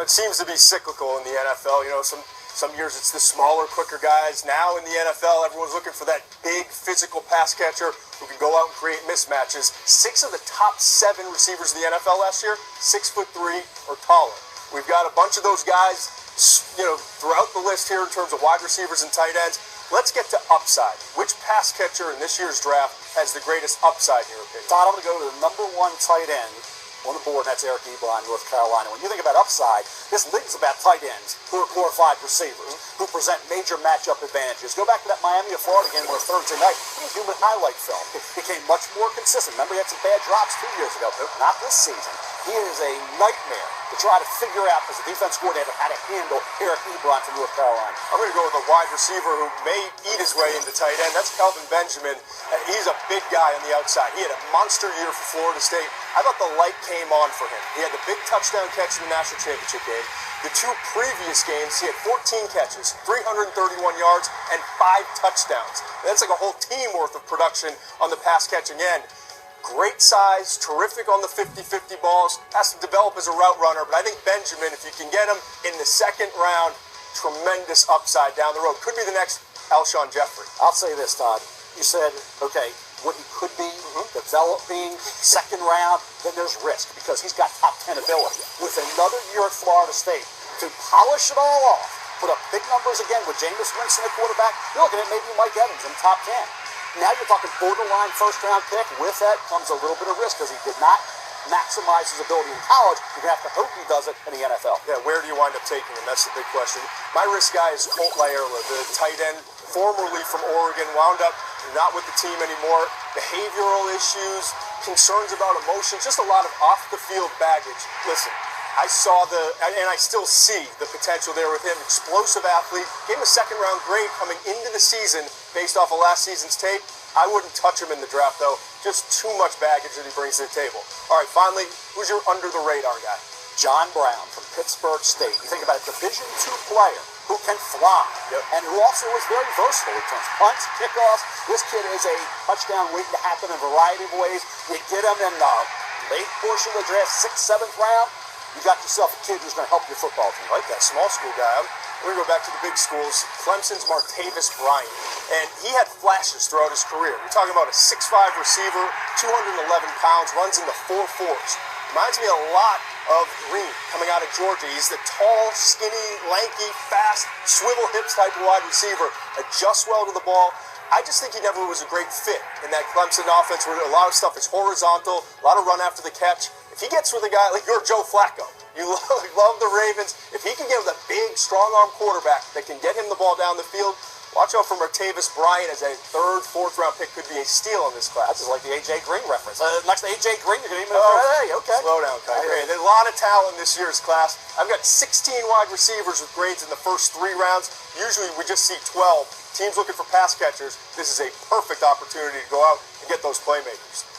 It seems to be cyclical in the NFL. You know, some years it's the smaller, quicker guys. Now in the NFL, everyone's looking for that big physical pass catcher who can go out and create mismatches. 6 of the top 7 receivers in the NFL last year, 6'3" or taller. We've got a bunch of those guys, you know, throughout the list here in terms of wide receivers and tight ends. Let's get to upside. Which pass catcher in this year's draft has the greatest upside in your opinion? Todd, I'm going to go to the #1 tight end on the board, and that's Eric Ebron, North Carolina. When you think about upside, this league is about tight ends who are glorified receivers, who present major matchup advantages. Go back to that Miami of Florida game on a Thursday night. He was human highlight film. Became much more consistent. Remember, he had some bad drops 2 years ago. Not this season. He is a nightmare to try to figure out as a defense coordinator how to handle Eric Ebron from North Carolina. I'm going to go with a wide receiver who may eat his way into tight end. That's Kelvin Benjamin. He's a big guy on the outside. He had a monster year for Florida State. I thought the light came on for him. He had the big touchdown catch in the national championship game. The 2 previous games, he had 14 catches, 331 yards, and 5 touchdowns. That's like a whole team worth of production on the pass catching end. Great size, terrific on the 50-50 balls, has to develop as a route runner, but I think Benjamin, if you can get him in the 2nd round, tremendous upside down the road. Could be the next Alshon Jeffrey. I'll say this, Todd. You said, okay, what he could be, developing, 2nd round, then there's risk because he's got top 10 ability. With another year at Florida State, to polish it all off, put up big numbers again with Jameis Winston at quarterback, you're looking at maybe Mike Evans in top 10. Now you're talking borderline 1st-round pick. With that comes a little bit of risk because he did not maximize his ability in college. You're going to have to hope he does it in the NFL. Yeah, where do you wind up taking him? That's the big question. My risk guy is Colt Laerla, the tight end, formerly from Oregon, wound up not with the team anymore. Behavioral issues, concerns about emotions, just a lot of off-the-field baggage. Listen, I saw and I still see the potential there with him. Explosive athlete, gave him a 2nd-round grade coming into the season based off of last season's tape. I wouldn't touch him in the draft, though. Just too much baggage that he brings to the table. All right, finally, who's your under-the-radar guy? John Brown from Pittsburgh State. You think about a Division II player who can fly and who also is very versatile in terms of punts, kickoffs. This kid is a touchdown waiting to happen in a variety of ways. You get him in the late portion of the draft, 6th, 7th round. You got yourself a kid who's going to help your football team. I like that small school guy. We're going to go back to the big schools. Clemson's Martavis Bryant. And he had flashes throughout his career. We're talking about a 6'5 receiver, 211 pounds, runs in the 4.4s. Reminds me a lot of Green coming out of Georgia. He's the tall, skinny, lanky, fast, swivel hips type of wide receiver. Adjusts well to the ball. I just think he never was a great fit in that Clemson offense where a lot of stuff is horizontal, a lot of run after the catch. If he gets with a guy like you're Joe Flacco, you love the Ravens, if he can get with a big, strong-arm quarterback that can get him the ball down the field, watch out for Martavis Bryant as a 3rd, 4th-round pick. Could be a steal in this class. That's just like the A.J. Green reference. Next to A.J. Green, you're going to even hey, okay. Slow down, Kiper. There's a lot of talent in this year's class. I've got 16 wide receivers with grades in the first 3 rounds. Usually we just see 12. Teams looking for pass catchers. This is a perfect opportunity to go out and get those playmakers.